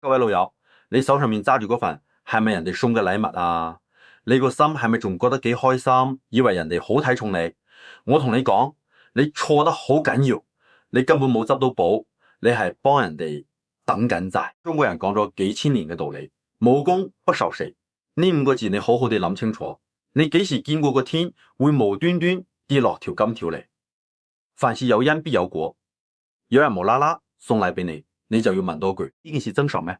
各位老友，你手上面揸住嗰份係咪人哋送嘅禮物啊？你個心係咪仲覺得幾開心？以為人哋好睇重你？我同你講，你錯得好緊要，你根本冇執到寶，你係幫人哋等緊債。中國人講咗幾千年嘅道理，無功不受死。呢5個字你好好地諗清楚。你幾時見過個天會無端端跌落條金條嚟？凡事有因必有果，有人無啦啦送禮俾你，你就要問多句：呢件事真實咩？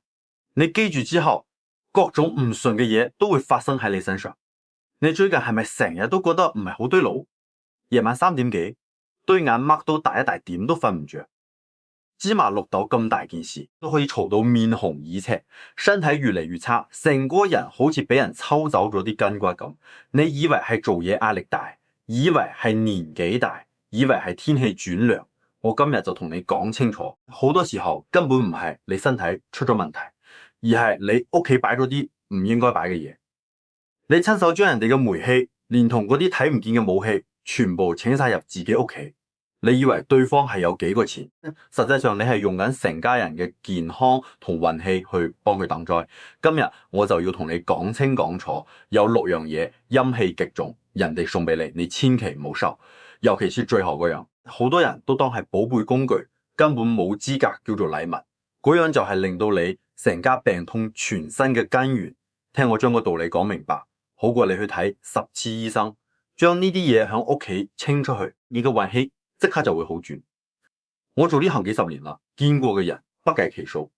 你記住之後，各種唔順嘅嘢都會發生喺你身上。你最近係咪成日都覺得唔係好對路？夜晚3點幾，對眼擘到大一大，點都瞓唔着。芝麻綠豆咁大件事都可以嘈到面紅耳赤，身體越嚟越差，成個人好似俾人抽走咗啲筋骨咁。你以為係做嘢壓力大，以為係年紀大，以為係天氣轉涼。我今日就同你講清楚，好多時候根本唔係你身體出咗問題，而係你屋企擺咗啲唔應該擺嘅嘢。你親手將人哋嘅煤氣連同嗰啲睇唔見嘅武器全部請晒入自己屋企。你以為對方係有幾個錢，實際上你係用緊成家人嘅健康同運氣去幫佢擋災。今日我就要同你講清講楚，有6樣嘢陰氣極重，人哋送俾你，你千祈唔好收。尤其是最後嗰樣，好多人都當係寶貝工具，根本冇資格叫做禮物。嗰樣就係令到你成家病痛全身嘅根源。聽我將個道理講明白，好過你去睇10次醫生。將呢啲嘢喺屋企清出去，你嘅運氣即刻就會好轉。我做呢行幾十年啦，見過嘅人不計其數。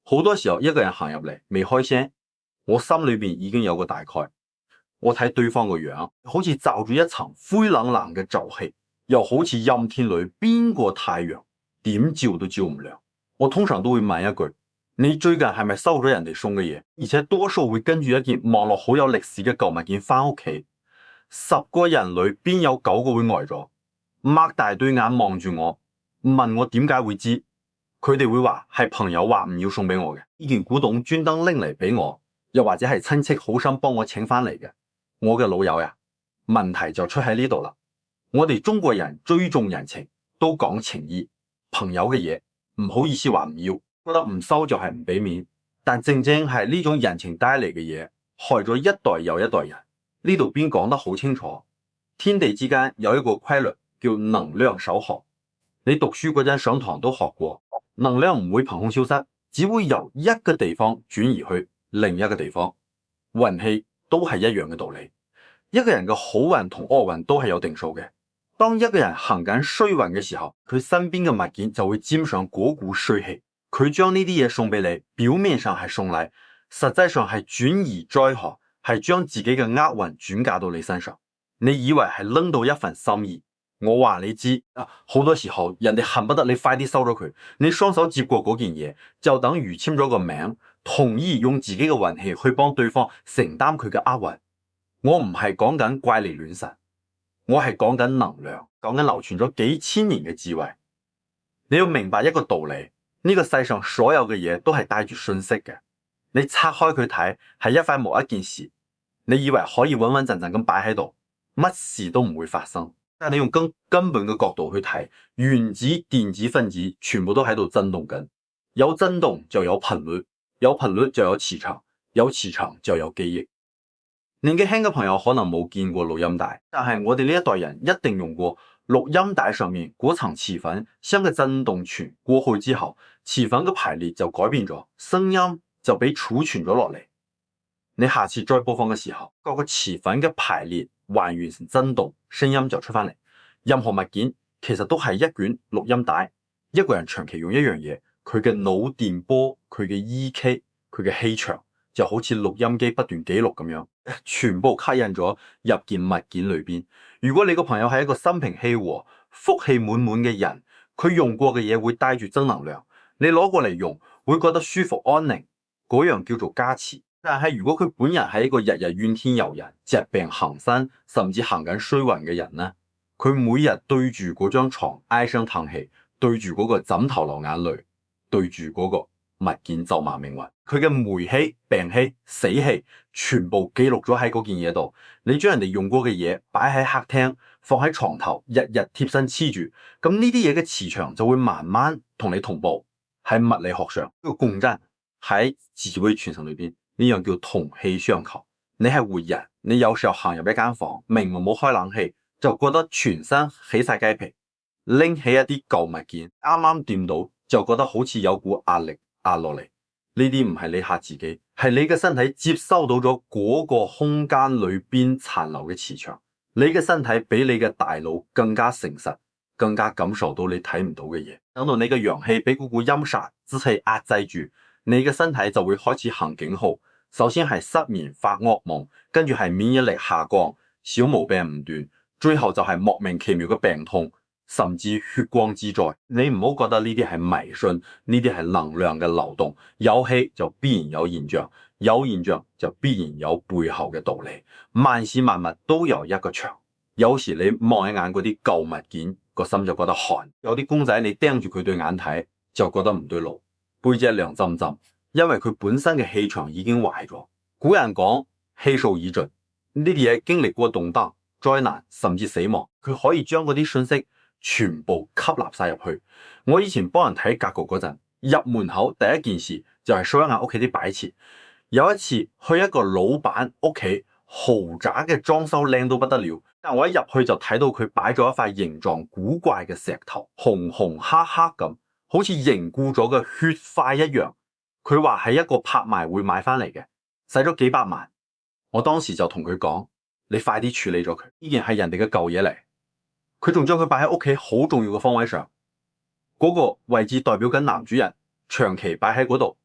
好多時候一個人行入嚟未開聲，我心裏邊已經有個大概。我睇對方個樣，好似罩住一層灰冷冷嘅皺氣，又好似陰天裏邊個太陽，點照都照唔亮。我通常都會問一句：你最近係咪收咗人哋送嘅嘢？而且多數會跟住一件望落好有歷史嘅舊物件翻屋企。10個人裏邊有9個會呆咗，擘大對眼望住我，問我點解會知。佢哋會話係朋友話唔要送俾我嘅，呢件古董專登拎嚟俾我，又或者係親戚好心幫我請翻嚟嘅。我嘅老友呀，問題就出喺呢度啦。我哋中國人最重人情，都講情義，朋友嘅嘢唔好意思話唔要，覺得唔收就係唔俾面。但正正係呢種人情帶嚟嘅嘢，害咗一代又一代人。呢度邊講得好清楚，天地之間有一個規律叫能量守恒。你讀書嗰陣上堂都學過，能量唔會憑空消失，只會由一個地方轉移去另一個地方。運氣都係一樣嘅道理，一個人嘅好運同惡運都係有定數嘅。當一個人行緊衰運嘅時候，佢身邊嘅物件就會沾上嗰股衰氣。佢將呢啲嘢送俾你，表面上係送禮，實際上係轉移災害，係將自己嘅厄運轉嫁到你身上。你以為係拎到一份心意，我話你知啊，好多時候人哋恨不得你快啲收咗佢，你雙手接過嗰件嘢，就等於簽咗個名，同意用自己嘅運氣去幫對方承擔佢嘅厄運。我唔係講緊怪力亂神，我係講緊能量，講緊流傳咗幾千年嘅智慧。你要明白一個道理，呢個世上所有嘅嘢都係帶住信息嘅。你拆開佢睇，係一塊木一件事，你以為可以穩穩陣陣咁擺喺度，乜事都唔會發生。但係你用根本嘅角度去睇，原子、電子、分子全部都喺度震動緊，有震動就有頻率，有頻率就有磁場，有磁場就有記憶。年紀輕嘅朋友可能冇見過錄音帶，但係我哋呢一代人一定用過。錄音帶上面嗰層磁粉，將個震動傳過去之後，磁粉嘅排列就改變咗，聲音就被儲存咗落嚟。你下次再播放嘅時候，個磁粉嘅排列還原成震動，聲音就出翻嚟。任何物件其實都係一卷錄音帶。一個人長期用一樣嘢，佢嘅腦電波、佢嘅 EK、佢嘅氣場，就好似錄音機不斷記錄咁樣，全部吸引咗入件物件裏邊。如果你個朋友係一個心平氣和、福氣滿滿嘅人，佢用過嘅嘢會帶住正能量，你攞過嚟用會覺得舒服安寧，嗰樣叫做加持。但係如果佢本人係一個日日怨天尤人、疾病橫生，甚至行緊衰運嘅人呢，佢每日對住嗰張床唉聲嘆氣，對住嗰個枕頭流眼淚，對住嗰個物件咒罵命運，佢嘅霉氣、病氣、死氣全部記錄咗喺嗰件嘢度。你將人哋用過嘅嘢擺喺客廳，放喺床頭，日日貼身黐住，咁呢啲嘢嘅磁場就會慢慢同你同步。喺物理學上呢個共振，喺自慰傳承裏邊，呢樣叫同氣相求。你係活人，你有時候行入一間房，明明冇開冷氣，就覺得全身起晒雞皮，拎起一啲舊物件，啱啱掂到就覺得好似有股壓力壓落嚟。呢啲唔係你嚇自己，係你嘅身體接收到咗嗰個空間裏邊殘留嘅磁場。你嘅身體比你嘅大腦更加誠實，更加感受到你睇唔到嘅嘢。等到你嘅陽氣俾嗰股陰煞之氣壓制住，你嘅身體就會開始行警號。首先係失眠發噩夢，跟住係免疫力下降，小毛病唔斷，最後就係莫名其妙嘅病痛，甚至血光之災。你唔好覺得呢啲係迷信，呢啲係能量嘅流動。有氣就必然有現象，有現象就必然有背後嘅道理。萬事萬物都有一個場。有時你望一眼嗰啲舊物件，個心就覺得寒。有啲公仔你盯住佢對眼睇，就覺得唔對路，背脊涼浸浸。因為佢本身嘅氣場已經壞咗。古人講氣數已盡，呢啲嘢經歷過動盪、災難甚至死亡，佢可以將嗰啲信息全部吸納晒入去。我以前幫人睇格局嗰陣，入門口第一件事就係掃一眼屋企啲擺設。有一次去一個老闆屋企，豪宅嘅裝修靚到不得了，但我一入去就睇到佢擺咗一塊形狀古怪嘅石頭，紅紅黑黑咁，好似凝固咗嘅血塊一樣。佢話係一個拍賣會買翻嚟嘅，使咗幾百萬。我當時就同佢講：你快啲處理咗佢，呢件係人哋嘅舊嘢嚟。佢仲將佢擺喺屋企好重要嘅方位上，嗰個位置代表緊男主人，長期擺喺嗰度，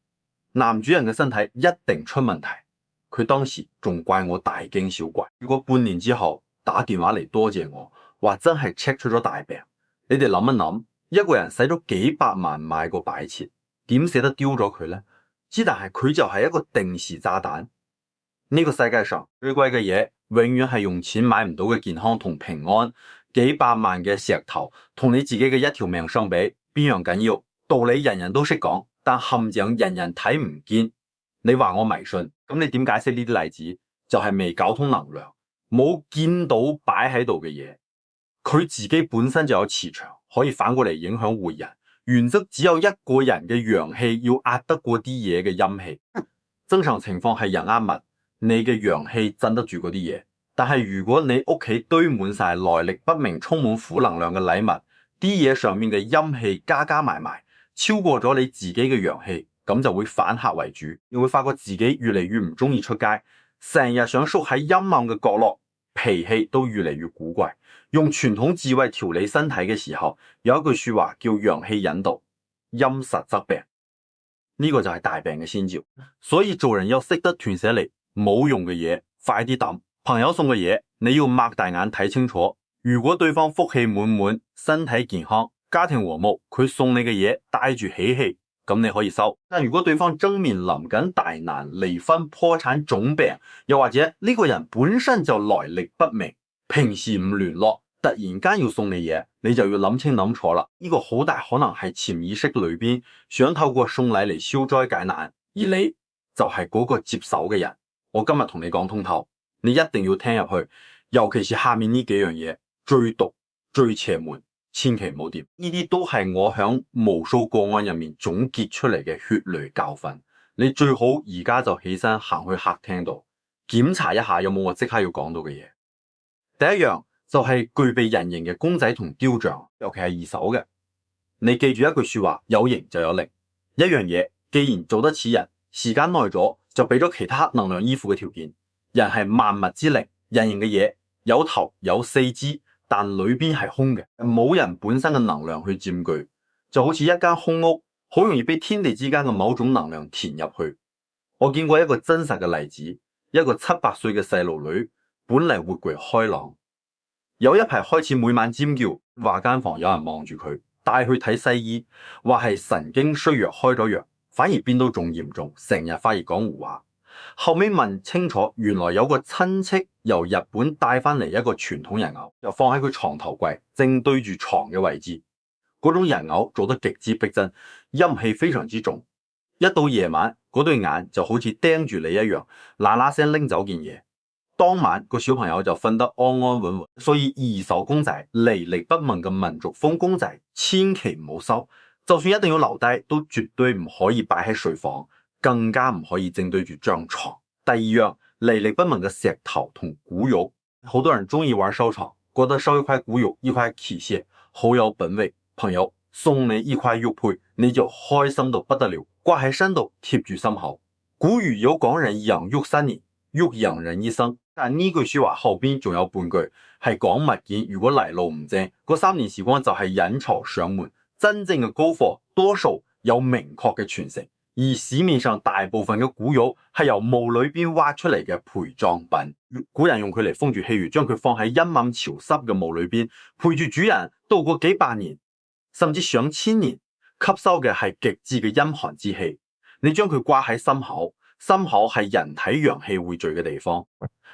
男主人嘅身體一定出問題。佢當時仲怪我大驚小怪，如果半年之後打電話嚟多謝我，話真係 check 出咗大病。你哋諗一諗，一個人使咗幾百萬買個擺設，點捨得丟咗佢呢？之但係佢就係一個定時炸彈。呢個世界上最貴嘅嘢，永遠係用錢買唔到嘅健康同平安。幾百萬嘅石頭同你自己嘅一條命相比，邊樣緊要？道理人人都識講，但陷阱人人睇唔見。你話我迷信，咁你點解釋呢啲例子？就係未搞通能量，冇見到擺喺度嘅嘢，佢自己本身就有磁場，可以反過嚟影響活人。原則只有一個人嘅陽氣要壓得過啲嘢嘅陰氣。正常情況係人壓物，你嘅陽氣鎮得住嗰啲嘢。但係如果你屋企堆滿晒來歷不明、充滿負能量嘅禮物，啲嘢上面嘅陰氣加埋埋，超過咗你自己嘅陽氣，咁就會反客為主。你會發覺自己越嚟越唔中意出街，成日想縮喺陰暗嘅角落，脾氣都越嚟越古怪。用傳統智慧調理身體嘅時候，有一句說話叫陽氣引導，陰實則病。呢個就係大病嘅先兆。所以做人要識得斷捨離，冇用嘅嘢快啲抌。朋友送嘅嘢，你要擘大眼睇清楚。如果對方福氣滿滿、身體健康、家庭和睦，佢送你嘅嘢帶住喜氣，咁你可以收。但如果對方正面臨緊大難、離婚、破產、腫病，又或者呢個人本身就來歷不明，平時唔聯絡，突然間要送你嘢，你就要諗清諗楚啦。呢個好大可能係潛意識裏邊想透過送禮嚟消災解難，而你就係嗰個接手嘅人。我今日同你講通透，你一定要聽入去，尤其是下面呢幾樣嘢，最毒、最邪門，千祈唔好掂。呢啲都係我響無數個案入面總結出嚟嘅血淚教訓。你最好而家就起身行去客廳度檢查一下有冇我即刻要講到嘅嘢。第一樣就係具備人形嘅公仔同雕像，尤其係二手嘅。你記住一句說話，有形就有靈。一樣嘢既然做得似人，時間耐咗就俾咗其他能量依附嘅條件。人係萬物之靈，人形嘅嘢有頭有四肢，但裏邊係空嘅，冇人本身嘅能量去佔據，就好似一間空屋，好容易俾天地之間嘅某種能量填入去。我見過一個真實嘅例子，一個7、8歲嘅細路女，本嚟活潑開朗，有一排開始每晚尖叫，話間房有人望住佢，帶去睇西醫，話係神經衰弱開咗藥，反而變到仲嚴重，成日發熱講胡話。後尾問清楚，原來有個親戚由日本帶翻嚟一個傳統人偶，就放喺佢床頭櫃，正對住床嘅位置。嗰種人偶做得極之逼真，陰氣非常之重。一到夜晚，嗰對眼就好似盯住你一樣，嗱嗱聲拎走件嘢。當晚個小朋友就瞓得安安穩穩。所以二手公仔、嚟歷不明嘅民族風公仔，千祈唔好收。就算一定要留低，都絕對唔可以擺喺睡房。更加唔可以正對住張床。第二樣，嚟歷不明嘅石頭同古玉，好多人中意玩收藏，覺得收一塊古玉、一塊器械好有品味。朋友送你一塊玉佩，你就開心到不得了，掛喺身度貼住心口。古語有講人養玉3年，玉養人一生，但呢句說話後邊仲有半句係講物件如果嚟路唔正，嗰3年時光就係引潮上門。真正嘅高貨多數有明確嘅傳承，而市面上大部分嘅古玉係由墓裏邊挖出嚟嘅陪葬品，古人用佢嚟封住氣穴，將佢放喺陰暗潮濕嘅墓裏邊，陪住主人度過幾百年甚至上千年，吸收嘅係極致嘅陰寒之氣。你將佢掛喺心口，心口係人體陽氣匯聚嘅地方。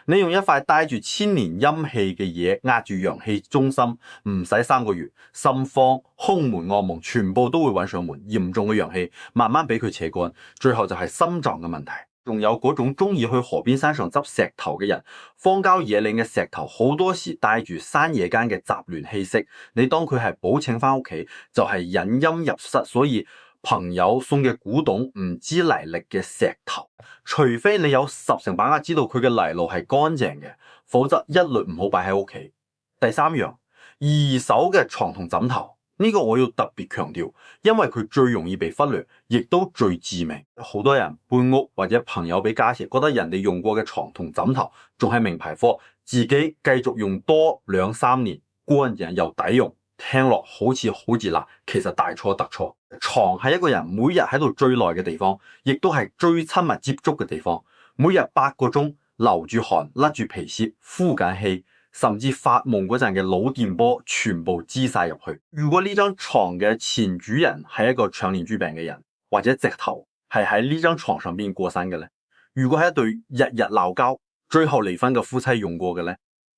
你用一塊帶住千年陰氣嘅嘢壓住陽氣中心，唔使3個月，心慌、胸悶、噩夢全部都會揾上門。嚴重嘅陽氣慢慢俾佢扯乾，最後就係心臟嘅問題。仲有嗰種中意去河邊山上執石頭嘅人，荒郊野嶺嘅石頭好多時帶住山野間嘅雜亂氣息，你當佢係寶請翻屋企，就係引陰入室。所以朋友送嘅古董唔知嚟歷嘅石頭，除非你有10成把握知道佢嘅嚟路係乾淨嘅，否則一律唔好擺喺屋企。第三樣，二手嘅床同枕頭，呢個我要特別強調，因為佢最容易被忽略，亦都最致命。好多人搬屋或者朋友俾加持，覺得人哋用過嘅床同枕頭仲係名牌貨，自己繼續用多2-3年，乾淨又抵用。聽落好似好熱辣，其實大錯特錯。床係一個人每日喺度最耐嘅地方，亦都係最親密接觸嘅地方。每日8個鐘流住汗、甩住皮屑、呼緊氣，甚至發夢嗰陣嘅腦電波全部支晒入去。如果呢張床嘅前主人係一個長年豬病嘅人，或者直頭係喺呢張床上邊過身嘅呢？如果係一對日日鬧交、最後離婚嘅夫妻用過嘅呢？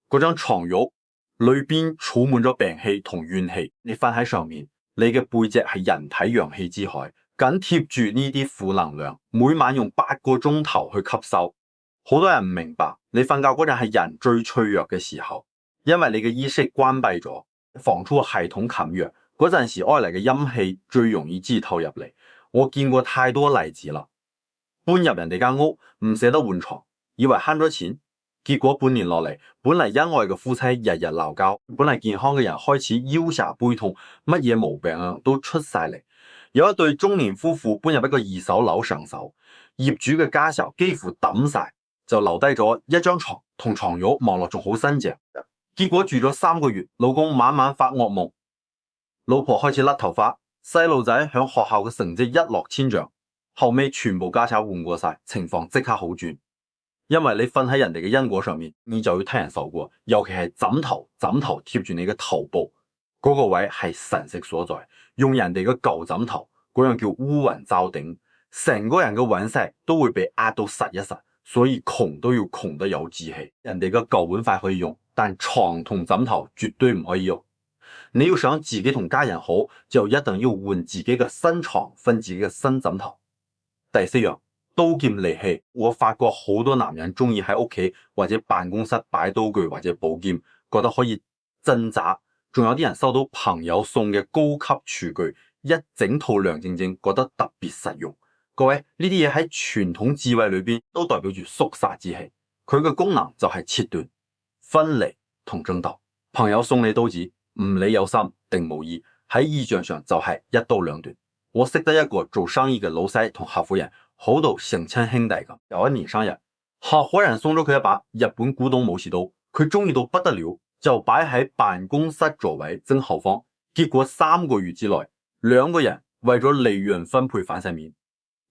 嗰張床褥裏邊儲滿咗病氣同怨氣，你瞓喺上面，你嘅背脊係人體陽氣之海，緊貼住呢啲負能量，每晚用8個鐘頭去吸收。好多人唔明白，你瞓覺嗰陣係人最脆弱嘅時候，因為你嘅意識關閉咗，防觸系統冚弱，嗰陣時外嚟嘅陰氣最容易滋透入嚟。我見過太多例子啦，搬入人哋間屋唔捨得換床，以為慳咗錢。結果半年落嚟，本嚟恩愛嘅夫妻日日鬧交，本嚟健康嘅人開始腰痧背痛，乜嘢毛病啊都出晒嚟。有一對中年夫婦搬入一個2手樓上手，業主嘅家俬幾乎抌晒，就留低咗一張床同床褥，望落仲好新淨。結果住咗3個月，老公晚晚發噩夢，老婆開始甩頭髮，細路仔響學校嘅成績一落千丈，後尾全部家俬換過晒，情況即刻好轉。因為你瞓喺人哋嘅因果上面，你就要替人受過，尤其係枕頭貼住你嘅頭部嗰個位係神識所在，用人哋嘅舊枕頭嗰樣叫烏雲罩頂，成個人嘅運勢都會被壓到實一實，所以窮都要窮得有志氣。人哋嘅舊碗筷可以用，但床同枕頭絕對唔可以用。你要想自己同家人好，就一定要換自己嘅新床，瞓自己嘅新枕頭。第4樣，刀劍利器，我發覺好多男人中意喺屋企或者辦公室擺刀具或者寶劍，覺得可以鎮宅。仲有啲人收到朋友送嘅高級廚具，一整套亮正正，覺得特別實用。各位，呢啲嘢喺傳統智慧裏邊都代表住肅殺之氣，佢嘅功能就係切斷、分離同爭鬥。朋友送你刀子，唔理有心定無意，喺意象上就係一刀兩斷。我識得一個做生意嘅老細同合夥人，好到成親兄弟咁。有一年生日，合夥人送咗佢一把日本古董武士刀，佢中意到不得了，就擺喺辦公室座位正後方。結果3個月之內，2個人為咗利潤分配反晒面，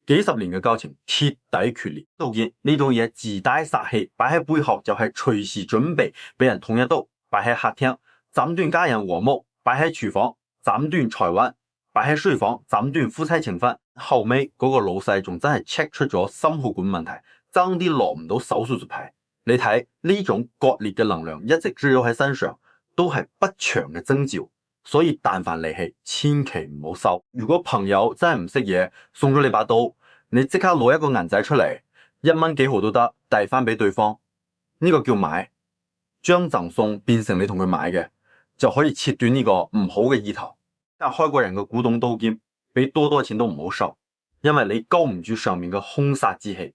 幾十年嘅交情徹底決裂。都見呢種嘢自帶殺氣，擺喺背後就係隨時準備俾人捅一刀。擺喺客廳斬斷家人和睦，擺喺廚房斬斷財運，擺喺睡房斬斷夫妻情分。後尾嗰個老細仲真係 check 出咗心血管問題，爭啲落唔到手術牌。你睇呢種割裂嘅能量一直追咗喺身上，都係不祥嘅徵兆。所以但凡利器，千祈唔好收。如果朋友真係唔識嘢，送咗你把刀，你即刻攞一個銀仔出嚟，1蚊幾毫都得，遞翻俾對方。呢個叫買，將贈送變成你同佢買嘅，就可以切斷呢個唔好嘅意頭。但開過人嘅古董刀劍，俾多錢都唔好收。因為你勾唔住上面嘅兇殺之氣。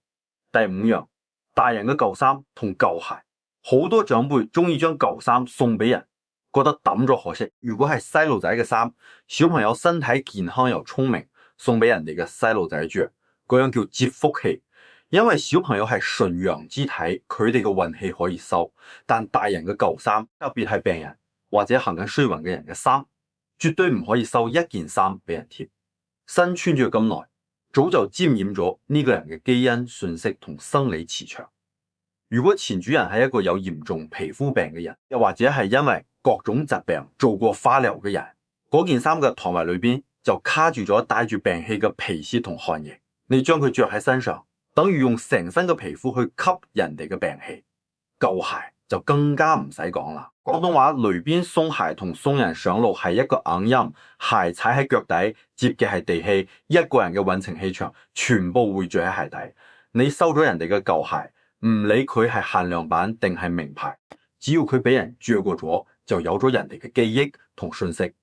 第五樣，大人嘅舊衫同舊鞋，好多長輩中意將舊衫送俾人，覺得抌咗可惜。如果係細路仔嘅衫，小朋友身體健康又聰明，送俾人哋嘅細路仔着，嗰樣叫接福氣。因為小朋友係純陽之體，佢哋嘅運氣可以收，但大人嘅舊衫，特別係病人或者行緊衰運嘅人嘅衫，絕對唔可以收一件衫俾人貼。新穿咗咁耐，早就沾染咗呢個人嘅基因信息同生理磁場。如果前主人係一個有嚴重皮膚病嘅人，又或者係因為各種疾病做過化療嘅人，嗰件衫嘅堂圍裏邊就卡住咗帶住病氣嘅皮屑同汗液，你將佢着喺身上，等於用成身嘅皮膚去吸人哋嘅病氣。舊鞋就更加唔使講啦。廣東話雷邊鬆鞋同送人上路係一個硬音，鞋踩喺腳底接嘅係地氣，一個人嘅運程氣場全部匯聚喺鞋底。你收咗人哋嘅舊鞋，唔理佢係限量版定係名牌，只要佢俾人着過咗，就有咗人哋嘅記憶同信息。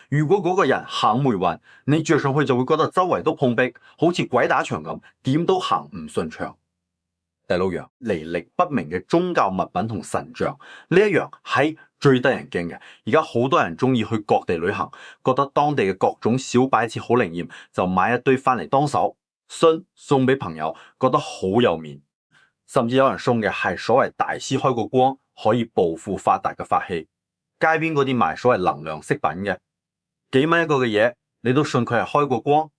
如果嗰個人行霉運，你着上去就會覺得周圍都碰壁，好似鬼打牆咁，點都行唔順暢。第六樣，來歷不明嘅宗教物品同神像，呢一樣係最得人驚嘅。而家好多人中意去各地旅行，覺得當地嘅各種小擺設好靈驗，就買一堆翻嚟當手信送俾朋友，覺得好有面。甚至有人送嘅係所謂大師開過光，可以暴富發達嘅法器。街邊嗰啲賣所謂能量飾品嘅，幾蚊一個嘅嘢，你都信佢係開過光？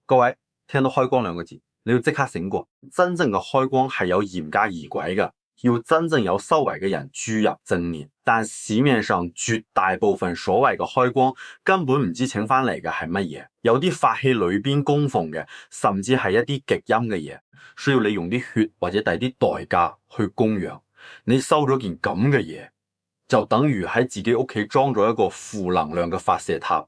各位聽到開光兩個字，你要即刻醒過，真正嘅開光係有嚴格儀軌嘅，要真正有修為嘅人注入正念。但市面上絕大部分所謂嘅開光，根本唔知請翻嚟嘅係乜嘢，有啲法器裏邊供奉嘅，甚至係一啲極陰嘅嘢，需要你用啲血或者遞啲代價去供養。你收咗件咁嘅嘢，就等於喺自己屋企裝咗一個負能量嘅發射塔。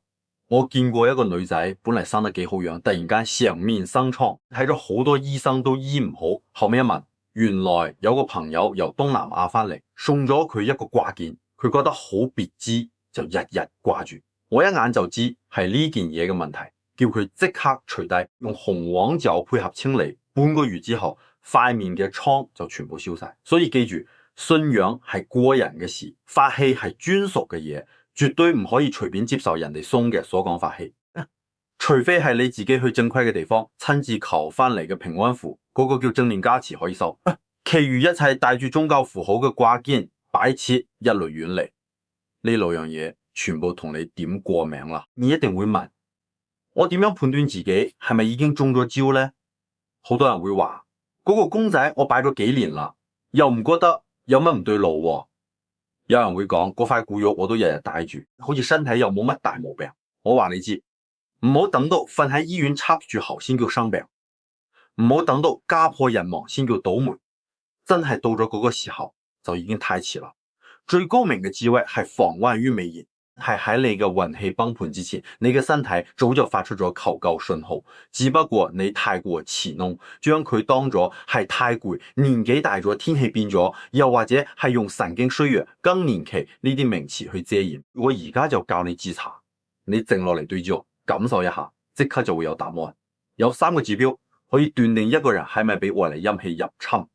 我見過一個女仔，本嚟生得幾好樣，突然間成面生瘡，睇咗好多醫生都醫唔好。後尾一問，原來有個朋友由東南亞翻嚟，送咗佢一個掛件，佢覺得好別致，就日日掛住。我一眼就知係呢件嘢嘅問題，叫佢即刻除低，用紅黃酒配合清理，半個月之後，塊面嘅瘡就全部消晒。所以記住，信仰係個人嘅事，法器係專屬嘅嘢。絕對唔可以隨便接受人哋送嘅所講法器，除非係你自己去正規嘅地方親自求翻嚟嘅平安符，嗰個叫正面加持可以收。其餘一切帶住宗教符號嘅掛件擺設，一律遠離。呢六樣嘢全部同你點過名啦。你一定會問，我點樣判斷自己係咪已經中咗招呢？好多人會話，嗰個公仔我擺咗幾年啦，又唔覺得有乜唔對路喎。有人會講，嗰塊古玉我都日日戴住，好似身體又冇乜大毛病。我話你知，唔好等到瞓喺醫院插住喉先叫生病，唔好等到家破人亡先叫倒霉。真係到咗嗰個時候就已經太遲啦。最高明嘅智慧係防患於未然，係喺你嘅運氣崩盤之前，你嘅身體早就發出咗求救信號，只不過你太過遲弄，將佢當咗係太攰、年紀大咗、天氣變咗，又或者係用神經衰弱、更年期呢啲名詞去遮掩。我而家就教你自查，你靜落嚟對照，感受一下，即刻就會有答案。有3個指標可以斷定一個人係咪俾外嚟陰氣入侵。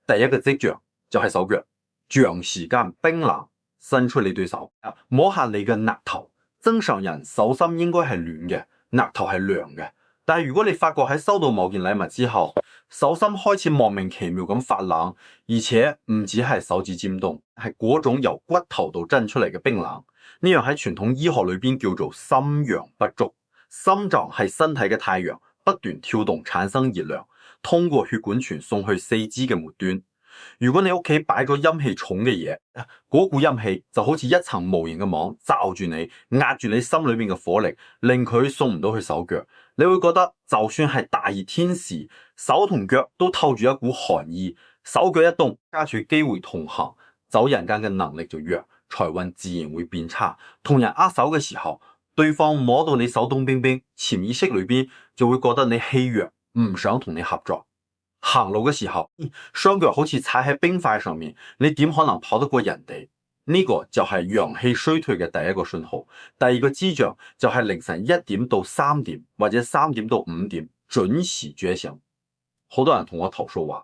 第一個跡象就係手腳長時間冰冷，伸出你對手，摸下你嘅額頭。正常人手心應該係暖嘅，額頭係涼嘅。但係如果你發覺喺收到某件禮物之後，手心開始莫名其妙咁發冷，而且唔止係手指尖凍，係嗰種由骨頭度震出嚟嘅冰冷，呢樣喺傳統醫學裏邊叫做心陽不足。心臟係身體嘅太陽，不斷跳動產生熱量，通過血管傳送去四肢嘅末端。如果你屋企擺咗陰氣重嘅嘢，嗰股陰氣就好似一層無形嘅網罩住你，壓住你心裏面嘅火力，令佢送唔到去手腳。你會覺得就算係大熱天時，手同腳都透住一股寒意，手腳一動，家處機會同行，走人間嘅能力就弱，財運自然會變差。同人握手嘅時候，對方摸到你手凍冰冰，潛意識裏邊就會覺得你氣弱，唔想同你合作。行路嘅時候，雙腳好似踩喺冰塊上面，你點可能跑得過人哋？呢個就係陽氣衰退嘅第一個信號。第二個跡象就係凌晨1點到3點或者3點到5點準時覺醒。好多人同我投訴話，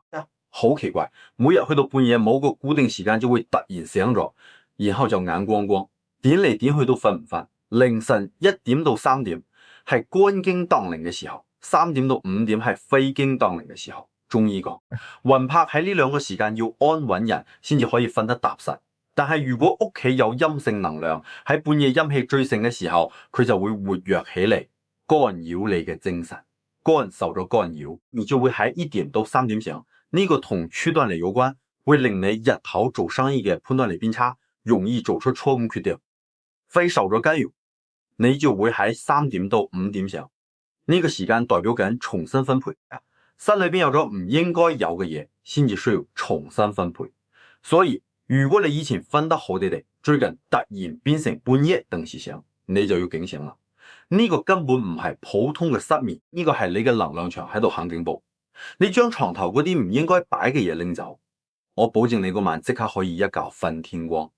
好奇怪，每日去到半夜某個固定時間就會突然醒咗，然後就眼光光，點嚟點去都瞓唔瞓。凌晨1點到3點係肝經當令嘅時候，3點到5點係肺經當令嘅時候。中醫講，魂魄喺呢兩個時間要安穩人先至可以瞓得踏實。但係如果屋企有陰性能量，喺半夜陰氣最盛嘅時候，佢就會活躍起嚟，干擾你嘅精神。肝受咗干擾，你就會喺1點到3點醒。呢個同區斷離有關，會令你日頭做生意嘅判斷力變差，容易做出錯誤決定。肺受咗干擾，你就會喺3點到5點醒。呢個時間代表緊重新分配。身裏邊有咗唔應該有嘅嘢，先至需要重新分配。所以如果你以前瞓得好地地，最近突然變成半夜定時醒，你就要警醒啦。呢個根本唔係普通嘅失眠，呢個係你嘅能量場喺度響警報。你將床頭嗰啲唔應該擺嘅嘢拎走，我保證你嗰晚即刻可以一覺瞓天光。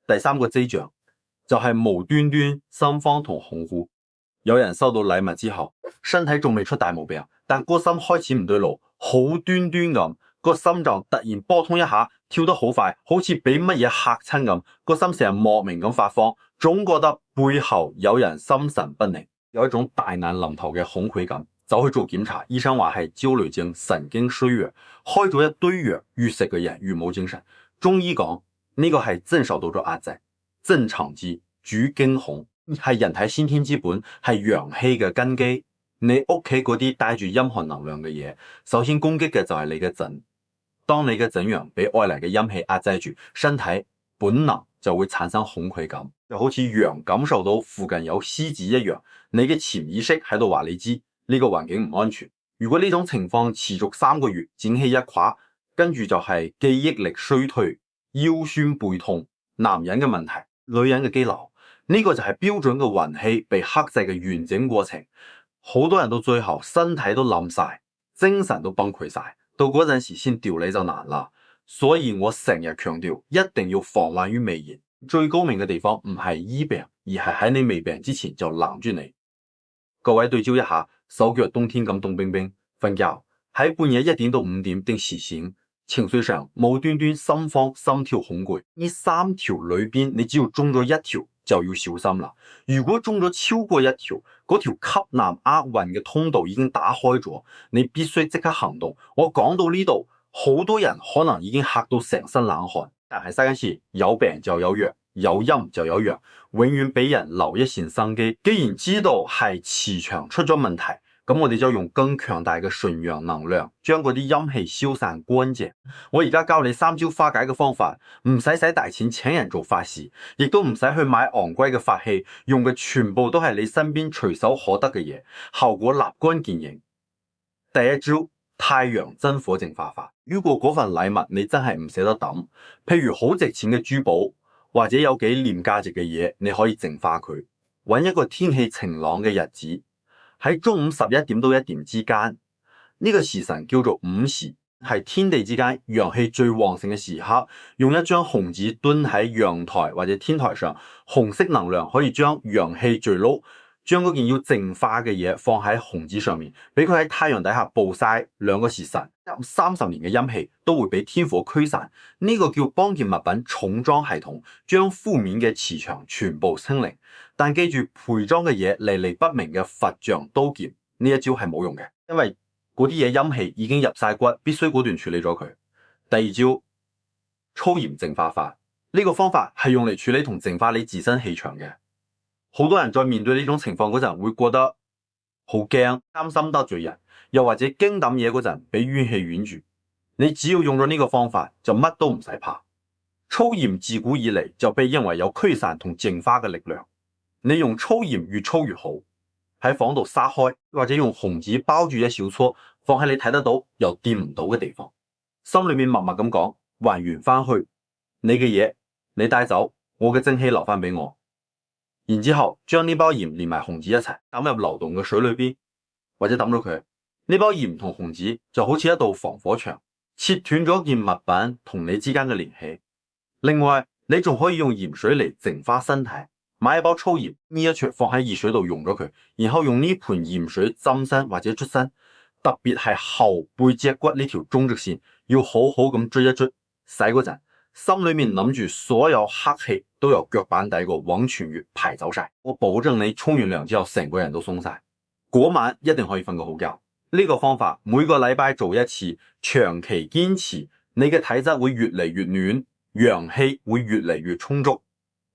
第三個跡象就係無端端心慌同恐慌。有人收到禮物之後，身體仲未出大毛病，但個心開始唔對路，好端端咁，個心臟突然波通一下，跳得好快，好似俾乜嘢嚇親咁，個心成日莫名咁發慌，總覺得背後有人心神不寧，有一種大難臨頭嘅恐懼感。走去做檢查，醫生話係焦慮症、神經衰弱，開咗一堆藥，越食嘅人越冇精神。中醫講呢個係真受到咗壓制，正常之主驚恐。係人體先天之本，係陽氣嘅根基。你屋企嗰啲帶住陰寒能量嘅嘢，首先攻擊嘅就係你嘅腎。當你嘅腎陽俾外來嘅陰氣壓制住，身體本能就會產生恐懼感，就好似羊感受到附近有獅子一樣。你嘅潛意識喺度話你知呢個環境唔安全。如果呢種情況持續3個月，展氣一垮，跟住就係記憶力衰退、腰酸背痛。男人嘅問題，女人嘅肌瘤。呢個就係標準嘅運氣被克制嘅完整過程，好多人到最後身體都冧晒，精神都崩潰晒，到嗰陣時先調理就難啦。所以我成日強調，一定要防患於未然。最高明嘅地方唔係醫病，而係喺你未病之前就攔住你。各位對焦一下，手腳冬天咁凍冰冰，瞓覺喺半夜1點到5點定時醒，情緒上無端端心慌、心跳、恐懼，呢3條裏邊你只要中咗1條就要小心啦。如果中咗超過1條，嗰條吸納厄運嘅通道已經打開咗，你必須即刻行動。我講到呢度，好多人可能已經嚇到成身冷汗，但係三件事，有病就有藥，有陰就有陽，永遠俾人留一線生機。既然知道係磁場出咗問題，咁我哋就用更強大嘅純陽能量，將嗰啲陰氣消散乾淨。我而家教你3招化解嘅方法，唔使大錢請人做法事，亦都唔使去買昂貴嘅法器，用嘅全部都係你身邊隨手可得嘅嘢，效果立竿見影。第一招，太陽真火淨化法。如果嗰份禮物你真係唔捨得抌，譬如好值錢嘅珠寶，或者有紀念價值嘅嘢，你可以淨化佢。揾一個天氣晴朗嘅日子，喺中午11點到1點之間，呢個時辰叫做午時，係天地之間陽氣最旺盛嘅時刻。用一張紅紙蹲喺陽台或者天台上，紅色能量可以將陽氣聚攏，將嗰件要淨化嘅嘢放喺紅紙上面，俾佢喺太陽底下暴曬2個時辰，30年嘅陰氣都會俾天火驅散。呢個叫幫件物品重裝系統，將負面嘅磁場全部清零。但記住，陪裝嘅嘢嚟歷不明嘅佛像刀劍，呢一招係冇用嘅，因為嗰啲嘢陰氣已經入晒骨，必須果斷處理咗佢。第二招，粗鹽淨化法，呢個方法係用嚟處理同淨化你自身氣場嘅。好多人在面對呢種情況嗰陣會覺得好驚，擔心得罪人，又或者驚抌嘢嗰陣俾怨氣捲住。你只要用咗呢個方法，就乜都唔使怕。粗鹽自古以嚟就被認為有驅散同淨化嘅力量。你用粗鹽越粗越好，喺房度撒開，或者用紅紙包住一小撮，放喺你睇得到又掂唔到嘅地方，心裏面默默咁講，還原翻去，你嘅嘢你帶走，我嘅精氣留翻俾我。然之後將呢包鹽連埋紅紙一齊抌入流動嘅水裏邊，或者抌咗佢。呢包鹽同紅紙就好似一道防火牆，切斷咗件物品同你之間嘅聯繫。另外，你仲可以用鹽水嚟淨化身體，買一包粗鹽，捏一撮放喺熱水度溶咗佢，然後用呢盤鹽水浸身或者捽身，特別係後背脊骨呢條中軸線，要好好咁捽一捽。洗嗰陣，心裏面諗住所有黑氣都由腳板底個黃泉穴排走晒，我保證你沖完涼之後成個人都鬆晒，嗰晚一定可以瞓個好覺。呢個方法每個禮拜做一次，長期堅持，你嘅體質會越嚟越暖，陽氣會越嚟越充足。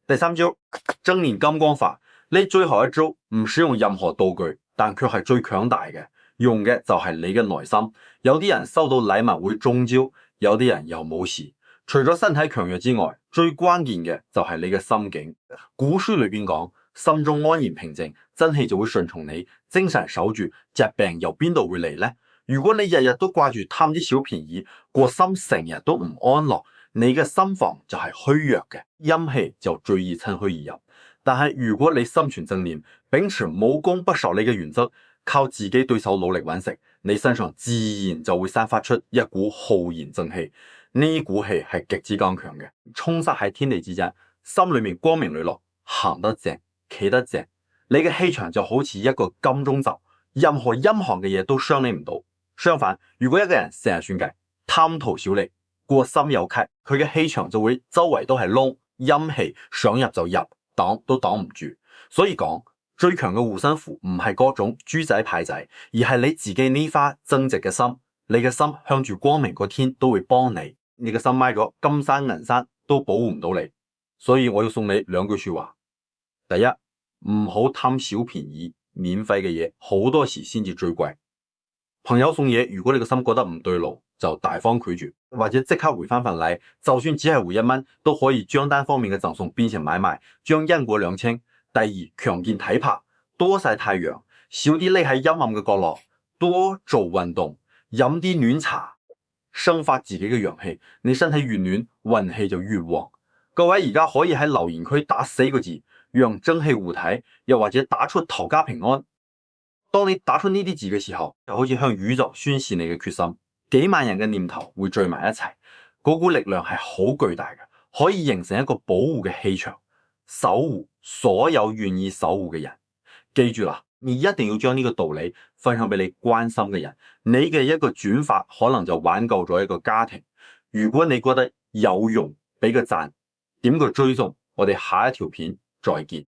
第三招，正念金剛法，呢最後一招唔使用任何道具，但卻係最強大嘅，用嘅就係你嘅內心。有啲人收到禮物會中招，有啲人又冇事。除咗身體強弱之外，最關鍵嘅就係你嘅心境。古書裏邊講，心中安然平靜，真氣就會順從你，精神守住，疾病由邊度會嚟呢？如果你日日都掛住貪啲小便宜，個心成日都唔安樂，你嘅心房就係虛弱嘅，陰氣就最易趁虛而入。但係如果你心存正念，秉持無功不受利嘅原則，靠自己對手努力揾食，你身上自然就會散發出一股浩然正氣。呢股氣係極之剛強嘅，充塞喺天地之間，心裏面光明磊落，行得正，企得正，你嘅氣場就好似一個金鐘罩，任何陰寒嘅嘢都傷你唔到。相反，如果一個人成日算計，貪圖小利，個心有隙，佢嘅氣場就會周圍都係窿，陰氣想入就入，擋都擋唔住。所以講，最強嘅護身符唔係各種豬仔派仔，而係你自己呢塊正直嘅心。你嘅心向住光明個天都會幫你，你嘅心歪咗，金山銀山都保護唔到你。所以我要送你兩句說話：第一，唔好貪小便宜，免費嘅嘢好多時先至最貴。朋友送嘢，如果你個心覺得唔對路，就大方拒絕，或者即刻回翻份禮，就算只係回1蚊，都可以將單方面嘅贈送變成買賣，將因果兩清。第二，強健體魄，多曬太陽，少啲匿喺陰暗嘅角落，多做運動，飲啲暖茶，生發自己嘅陽氣。你身體越暖，運氣就越旺。各位而家可以喺留言區打4個字，讓正氣護體，又或者打出頭家平安。當你打出呢啲字嘅時候，就好似向宇宙宣示你嘅決心，幾萬人嘅念頭會聚埋一齊，嗰股力量係好巨大嘅，可以形成一個保護嘅氣場，守護所有願意守護嘅人。記住啦，你一定要將呢個道理分享俾你關心嘅人，你嘅一個轉發可能就挽救咗一個家庭。如果你覺得有用，俾個讚，點個追蹤，我哋下一條片再見。